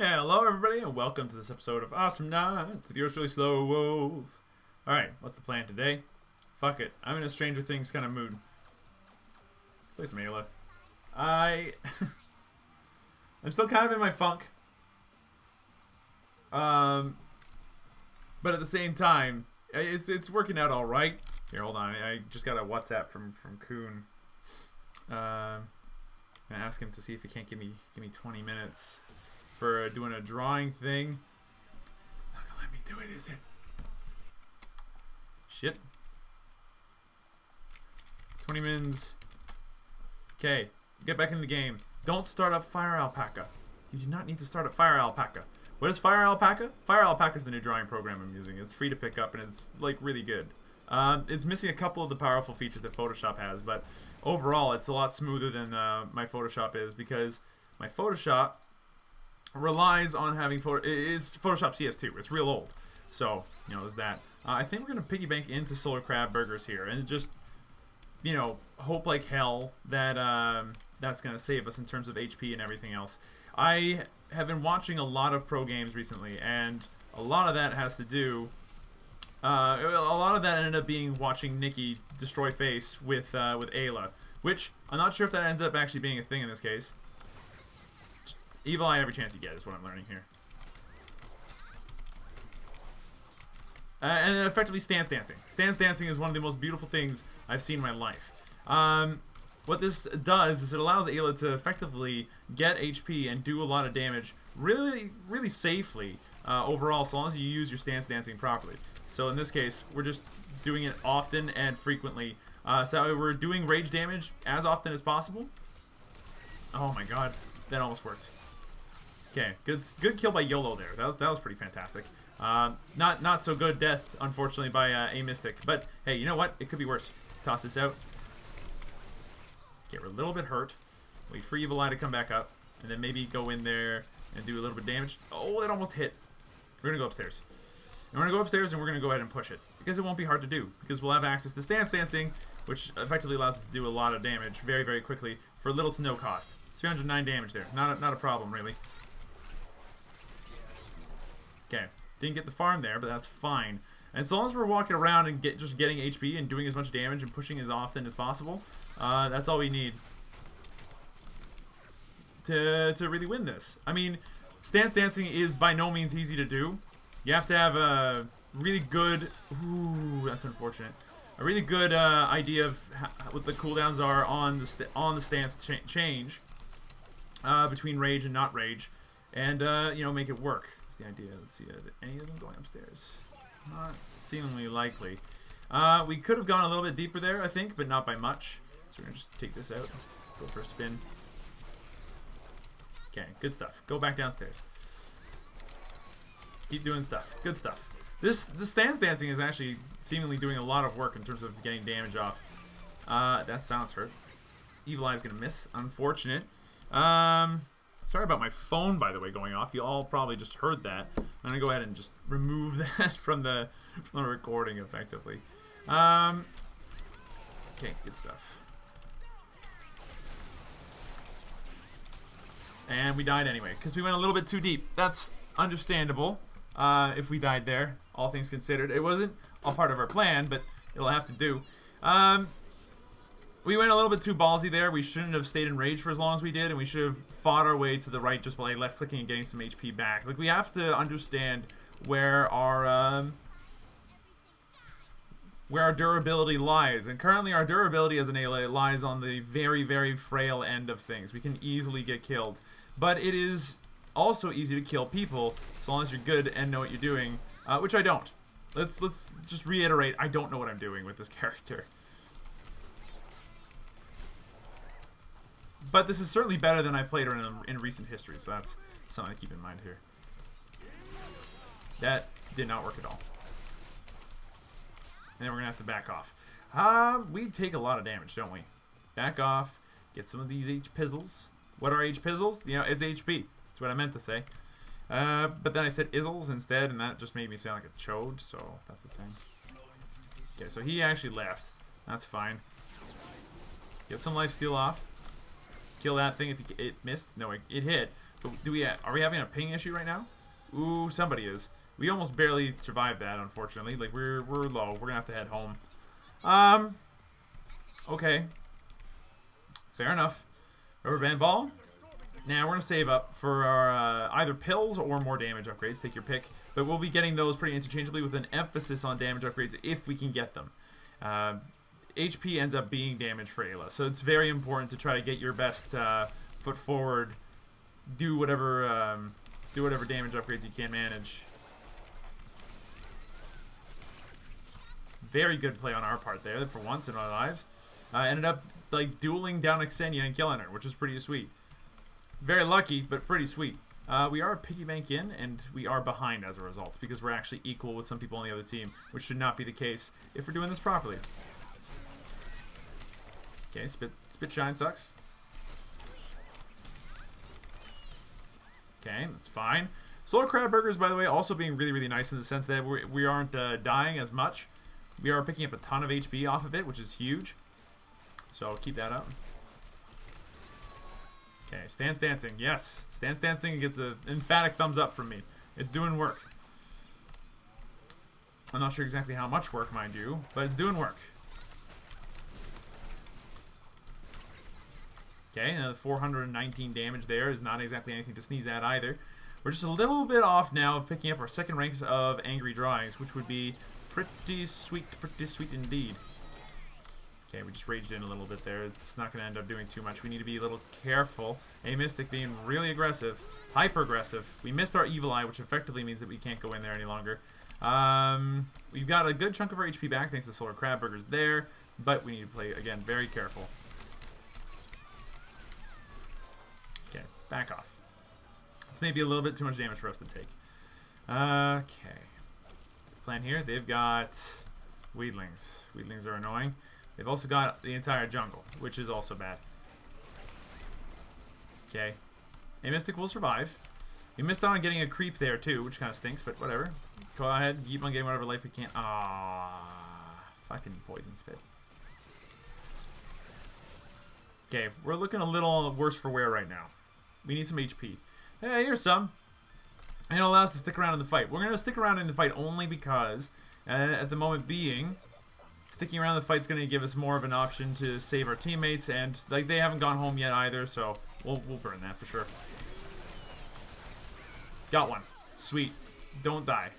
Hello, everybody, and welcome to this episode of Awesomenauts with yours truly, SlowWolf. Alright, what's the plan today? Fuck it, I'm in a Stranger Things kind of mood. Let's play some Ayla. I'm still kind of in my funk. But at the same time, it's working out alright. Here, hold on, I just got a WhatsApp from Kuhn. I'm gonna ask him to see if he can't give me 20 minutes. For doing a drawing thing. It's not gonna let me do it, is it? Shit. 20 mins. Okay, get back in the game. Don't start up Fire Alpaca. You do not need to start up Fire Alpaca. What is Fire Alpaca? Fire Alpaca is the new drawing program I'm using. It's free to pick up and it's like really good. It's missing a couple of the powerful features that Photoshop has, but overall it's a lot smoother than my Photoshop is because my Photoshop relies on having is Photoshop CS2. It's real old, so you know there's that. I think we're gonna piggy bank into Solar Crab Burgers here and just hope like hell that that's gonna save us in terms of HP and everything else. I have been watching a lot of pro games recently, and a lot of that has to do. A lot of that ended up being watching Nikki destroy face with Ayla, which I'm not sure if that ends up actually being a thing in this case. Evil eye every chance you get is what I'm learning here. And then effectively stance dancing. Stance dancing is one of the most beautiful things I've seen in my life. What this does is it allows Ayla to effectively get HP and do a lot of damage really, really safely overall, so long as you use your stance dancing properly. So in this case, we're just doing it often and frequently. So we're doing rage damage as often as possible. Oh my god, that almost worked. Okay, good kill by YOLO there. That was pretty fantastic. Not so good death, unfortunately, by a Mystic. But hey, you know what? It could be worse. Toss this out. Okay, we're a little bit hurt. Wait for Evil Eye to come back up, and then maybe go in there and do a little bit of damage. Oh, it almost hit. We're gonna go upstairs. And we're gonna go upstairs, and we're gonna go ahead and push it because it won't be hard to do because we'll have access to stance dancing, which effectively allows us to do a lot of damage very, very quickly for little to no cost. 309 damage there. Not a problem really. Okay, didn't get the farm there, but that's fine. And so long as we're walking around and just getting HP and doing as much damage and pushing as often as possible, that's all we need to really win this. I mean, stance dancing is by no means easy to do. You have to have a really good... Ooh, that's unfortunate. A really good idea of what the cooldowns are on the stance change between rage and not rage, and make it work. The idea. Let's see, any of them going upstairs? Not seemingly likely. We could have gone a little bit deeper there, I think, but not by much. So we're gonna just take this out, go for a spin. Okay, good stuff. Go back downstairs. Keep doing stuff. Good stuff. The stance dancing is actually seemingly doing a lot of work in terms of getting damage off. That sounds hurt. Evil Eye is gonna miss. Unfortunate. Sorry about my phone, by the way, going off. You all probably just heard that. I'm gonna go ahead and just remove that from the recording, effectively. Okay, good stuff. And we died anyway, because we went a little bit too deep. That's understandable if we died there, all things considered. It wasn't all part of our plan, but it'll have to do. We went a little bit too ballsy there. We shouldn't have stayed in rage for as long as we did, and we should have fought our way to the right just by left clicking and getting some HP back. Like, we have to understand where our durability lies, and currently our durability as an Ayla lies on the very, very frail end of things. We can easily get killed, but it is also easy to kill people so long as you're good and know what you're doing, which I don't. Let's just reiterate, I don't know what I'm doing with this character. But this is certainly better than I played her in recent history, so that's something to keep in mind here. That did not work at all. And then we're going to have to back off. We take a lot of damage, don't we? Back off, get some of these H-pizzles. What are H-pizzles? You know, it's HP. That's what I meant to say. But then I said Izzles instead, and that just made me sound like a chode, so that's the thing. Okay, so he actually left. That's fine. Get some lifesteal off. Kill that thing if it missed. No, it hit. Are we having a ping issue right now? Ooh, somebody is. We almost barely survived that, unfortunately. Like, we're low. We're gonna have to head home. Okay. Fair enough. Rubber band ball. Now, we're gonna save up for our, either pills or more damage upgrades. Take your pick. But we'll be getting those pretty interchangeably with an emphasis on damage upgrades if we can get them. HP ends up being damage for Ayla, so it's very important to try to get your best foot forward. Do whatever damage upgrades you can manage. Very good play on our part there for once in our lives. Ended up like dueling down Xenia and killing her, which is pretty sweet. Very lucky, but pretty sweet. We are a piggy bank in, and we are behind as a result because we're actually equal with some people on the other team, which should not be the case if we're doing this properly. Okay, spit shine sucks. Okay, that's fine. Solar crab burgers, by the way, also being really, really nice in the sense that we aren't dying as much. We are picking up a ton of HP off of it, which is huge. So keep that up. Okay, stance dancing. Yes, stance dancing gets an emphatic thumbs up from me. It's doing work. I'm not sure exactly how much work, mind you, but it's doing work. Okay, 419 damage there is not exactly anything to sneeze at either. We're just a little bit off now of picking up our second ranks of angry drawings, which would be pretty sweet indeed. Okay, we just raged in a little bit there. It's not going to end up doing too much. We need to be a little careful. A Mystic being really aggressive, hyper aggressive. We missed our Evil Eye, which effectively means that we can't go in there any longer. We've got a good chunk of our HP back thanks to Solar Crab Burgers there, but we need to play, again, very careful. Okay, back off. It's maybe a little bit too much damage for us to take. Okay. What's the plan here? They've got Weedlings. Weedlings are annoying. They've also got the entire jungle, which is also bad. Okay. A Mystic will survive. We missed out on getting a creep there, too, which kind of stinks, but whatever. Go ahead, keep on getting whatever life we can. Ah, fucking poison spit. Okay, we're looking a little worse for wear right now. We need some HP. Hey, here's some. And it'll allow us to stick around in the fight. We're going to stick around in the fight only because, at the moment being, sticking around the fight's going to give us more of an option to save our teammates, and like they haven't gone home yet either, so we'll burn that for sure. Got one. Sweet. Don't die.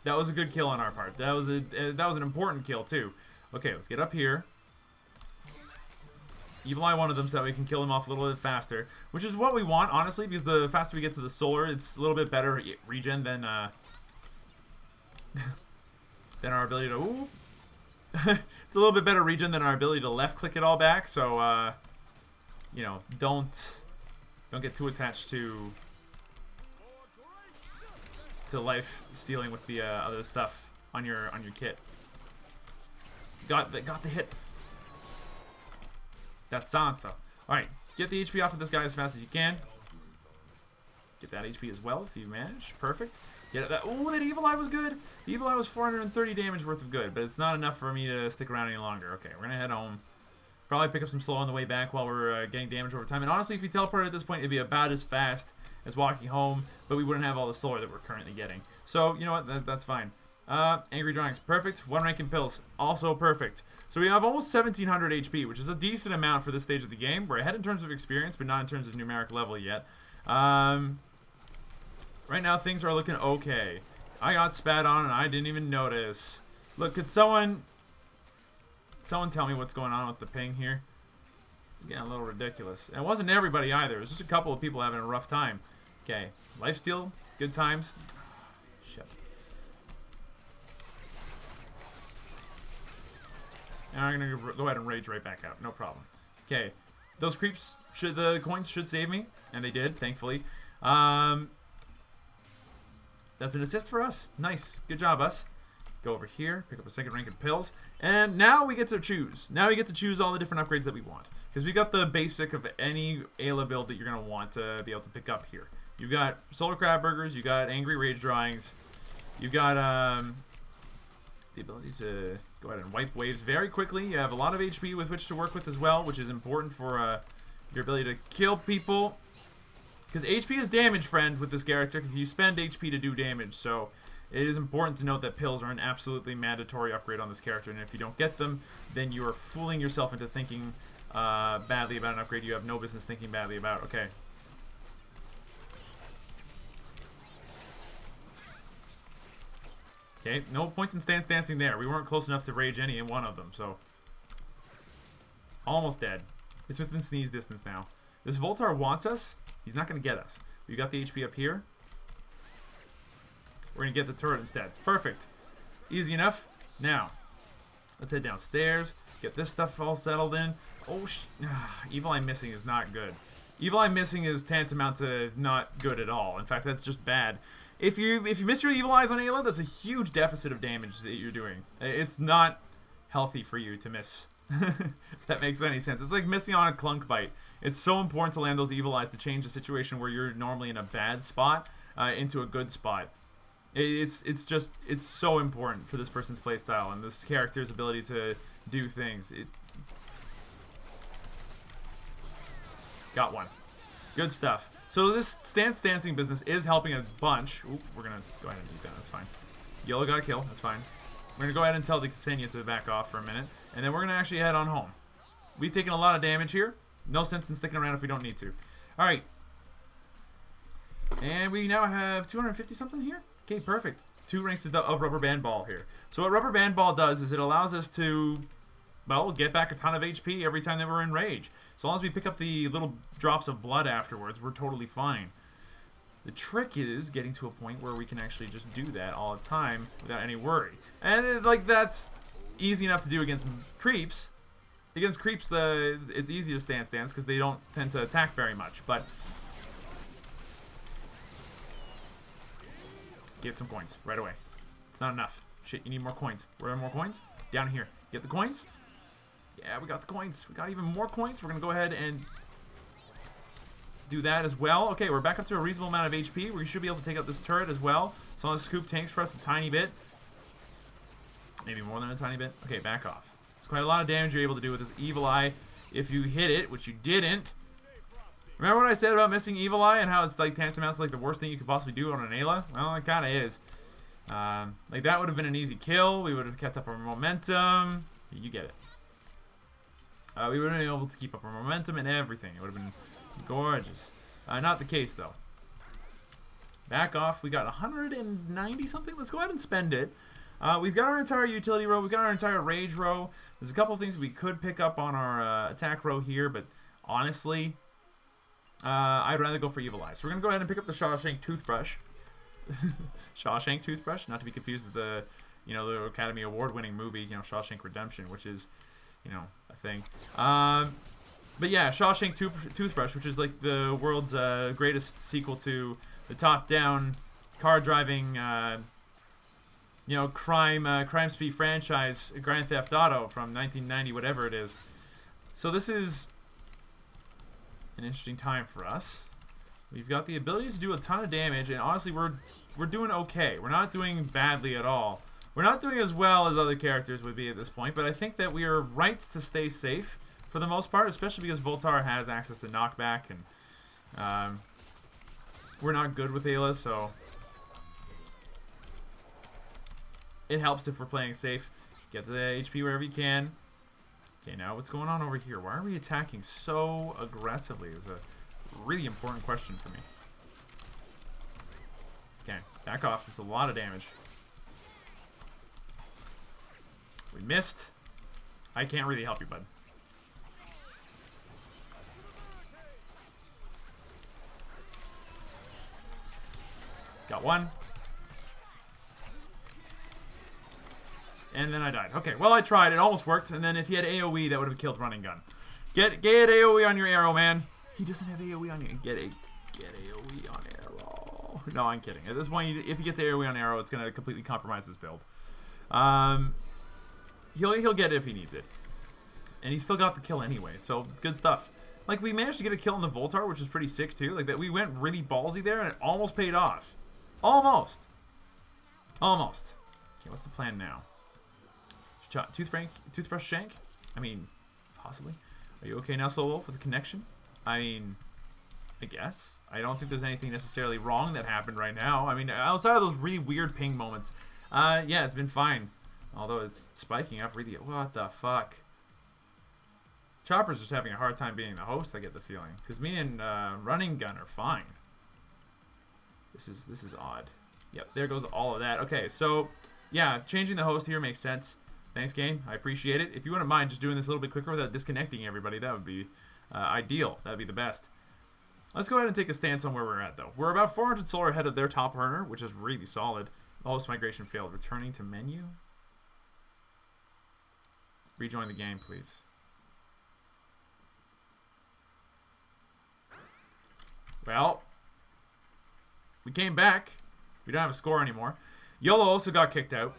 That was a good kill on our part. That was an important kill too. Okay, let's get up here. Evil Eye one of them so that we can kill him off a little bit faster, which is what we want, honestly, because the faster we get to the solar, it's a little bit better regen than than our ability to. Ooh. It's a little bit better regen than our ability to left click it all back. So, you know, don't get too attached to life stealing with the other stuff on your kit. Got the hit. That's silence though. Alright, get the HP off of this guy as fast as you can. Get that HP as well if you manage. Perfect. Get that. Oh, that Evil Eye was good. The Evil Eye was 430 damage worth of good, but it's not enough for me to stick around any longer. Okay, we're gonna head home. Probably pick up some slow on the way back while we're getting damage over time. And honestly, if we teleported at this point, it'd be about as fast as walking home, but we wouldn't have all the solar that we're currently getting. So, you know what? That's fine. Angry Drawings, perfect. One rank in pills, also perfect. So we have almost 1700 HP, which is a decent amount for this stage of the game. We're ahead in terms of experience, but not in terms of numeric level yet. Right now, things are looking okay. I got spat on and I didn't even notice. Look, could someone tell me what's going on with the ping here? It's getting a little ridiculous. And it wasn't everybody either. It was just a couple of people having a rough time. Okay, lifesteal, good times. Shit. Now I'm gonna go ahead and rage right back out. No problem. Okay, those creeps the coins should save me, and they did, thankfully. That's an assist for us. Nice. Good job, us. Go over here, pick up a second rank in pills, and now we get to choose. Now we get to choose all the different upgrades that we want. Because we got the basic of any Ayla build that you're going to want to be able to pick up here. You've got Solar Crab Burgers, you've got Angry Rage Drawings, you've got the ability to go ahead and wipe waves very quickly. You have a lot of HP with which to work with as well, which is important for your ability to kill people Because HP is damage, friend, with this character, because you spend HP to do damage, so it is important to note that pills are an absolutely mandatory upgrade on this character, and if you don't get them, then you are fooling yourself into thinking badly about an upgrade you have no business thinking badly about. Okay. Okay, no point in stance dancing there. We weren't close enough to rage any in one of them, so... Almost dead. It's within sneeze distance now. This Voltar wants us. He's not going to get us. We got the HP up here. We're going to get the turret instead. Perfect. Easy enough. Now, let's head downstairs. Get this stuff all settled in. Oh, Evil Eye missing is not good. Evil Eye missing is tantamount to not good at all. In fact, that's just bad. If you miss your Evil Eyes on Ayla, that's a huge deficit of damage that you're doing. It's not healthy for you to miss. If that makes any sense. It's like missing on a clunk bite. It's so important to land those Evil Eyes to change a situation where you're normally in a bad spot into a good spot. It's so important for this person's playstyle and this character's ability to do things. Got one. Good stuff. So this stance dancing business is helping a bunch. Ooh, we're gonna go ahead and do that. That's fine. Yellow got a kill. That's fine. We're gonna go ahead and tell the Ksenia to back off for a minute, and then we're gonna actually head on home. We've taken a lot of damage here. No sense in sticking around if we don't need to. All right. And we now have 250 something here. Okay, perfect. 2 ranks of Rubber Band Ball here. So what Rubber Band Ball does is it allows us to, well, get back a ton of HP every time that we're in rage. As long as we pick up the little drops of blood afterwards, we're totally fine. The trick is getting to a point where we can actually just do that all the time without any worry. And that's easy enough to do against creeps. Against creeps, it's easy to stance dance because they don't tend to attack very much. But get some coins right away. It's not enough. Shit, you need more coins. Where are more coins? Down here. Get the coins. Yeah, we got the coins. We got even more coins. We're going to go ahead and do that as well. Okay, we're back up to a reasonable amount of HP. We should be able to take out this turret as well. As long as Scoop tanks for us a tiny bit. Maybe more than a tiny bit. Okay, back off. It's quite a lot of damage you're able to do with this Evil Eye if you hit it, which you didn't. Remember what I said about missing Evil Eye and how it's like tantamount to like the worst thing you could possibly do on an Ayla? Well, it kind of is. Like that would have been an easy kill. We would have kept up our momentum. You get it. We would have been able to keep up our momentum and everything. It would have been gorgeous. Not the case though. Back off. We got 190 something. Let's go ahead and spend it. We've got our entire utility row. We've got our entire rage row. There's a couple of things we could pick up on our attack row here, but honestly, I'd rather go for Evil Eye. So we're going to go ahead and pick up the Shawshank Toothbrush. Shawshank Toothbrush, not to be confused with the, the Academy Award-winning movie, Shawshank Redemption, which is, a thing. But yeah, Shawshank Toothbrush, which is like the world's greatest sequel to the top-down car-driving, crime speed franchise, Grand Theft Auto from 1990, whatever it is. So this is an interesting time for us. We've got the ability to do a ton of damage, and honestly, we're doing okay. We're not doing badly at all. We're not doing as well as other characters would be at this point, but I think that we are right to stay safe for the most part, especially because Voltar has access to knockback, and we're not good with Ayla, so it helps if we're playing safe. Get the HP wherever you can. Okay, now what's going on over here? Why are we attacking so aggressively is a really important question for me. Okay, back off. It's a lot of damage. We missed. I can't really help you, bud. Got one. And then I died. Okay, well I tried. It almost worked. And then if he had AoE, that would have killed Running Gun. Get AoE on your arrow, man. He doesn't have AoE on you. Get AoE on arrow. No, I'm kidding. At this point, if he gets AoE on arrow, it's gonna completely compromise his build. He'll get it if he needs it. And he still got the kill anyway, so good stuff. Like, we managed to get a kill on the Voltar, which is pretty sick too. Like, that we went really ballsy there, and it almost paid off. Almost. Almost. Okay, what's the plan now? Toothbrush Shank? I mean, possibly. Are you okay now, SlowWolf, with the connection? I mean, I guess. I don't think there's anything necessarily wrong that happened right now. I mean, outside of those really weird ping moments, yeah, it's been fine. Although it's spiking up really. What the fuck? Chopper's just having a hard time being the host, I get the feeling. Because me and Running Gun are fine. This is odd. Yep, there goes all of that. Okay, so, yeah, changing the host here makes sense. Thanks, game. I appreciate it. If you wouldn't mind just doing this a little bit quicker without disconnecting everybody, that would be ideal. That would be the best. Let's go ahead and take a stance on where we're at, though. We're about 400 solar ahead of their top earner, which is really solid. Host migration failed. Returning to menu. Rejoin the game, please. Well, we came back. We don't have a score anymore. YOLO also got kicked out.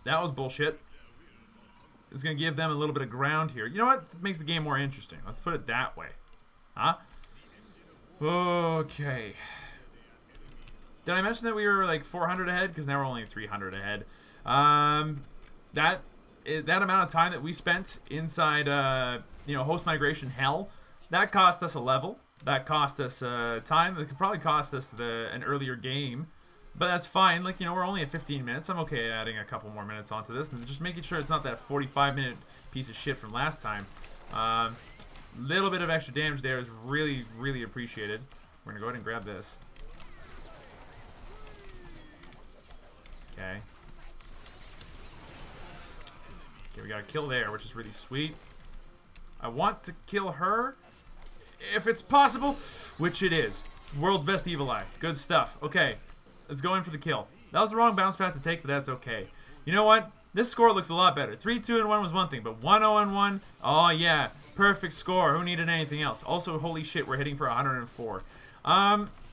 That was bullshit. It's going to give them a little bit of ground here. You know what? It makes the game more interesting. Let's put it that way. Huh? Okay. Did I mention that we were like 400 ahead? Because now we're only 300 ahead. That amount of time that we spent inside, you know, host migration hell, that cost us a level. That cost us time. That could probably cost us an earlier game. But that's fine. Like, you know, we're only at 15 minutes. I'm okay adding a couple more minutes onto this. And just making sure it's not that 45-minute piece of shit from last time. Little bit of extra damage there is really, really appreciated. We're going to go ahead and grab this. Okay. Okay, we got a kill there, which is really sweet. I want to kill her if it's possible, which it is. World's best evil eye. Good stuff. Okay, let's go in for the kill. That was the wrong bounce path to take, but that's okay. You know what? This score looks a lot better. 3-2-1 was one thing, but 1-0-1, oh yeah, perfect score. Who needed anything else? Also, holy shit, we're hitting for 104.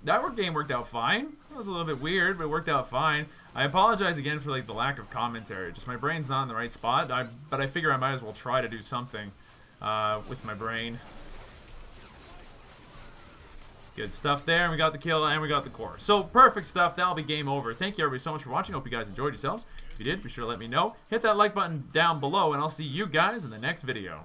That game worked out fine. It was a little bit weird, but it worked out fine. I apologize again for like the lack of commentary. Just my brain's not in the right spot. But I figure I might as well try to do something with my brain. Good stuff there, and we got the kill, and we got the core. So, perfect stuff. That'll be game over. Thank you, everybody, so much for watching. Hope you guys enjoyed yourselves. If you did, be sure to let me know. Hit that like button down below, and I'll see you guys in the next video.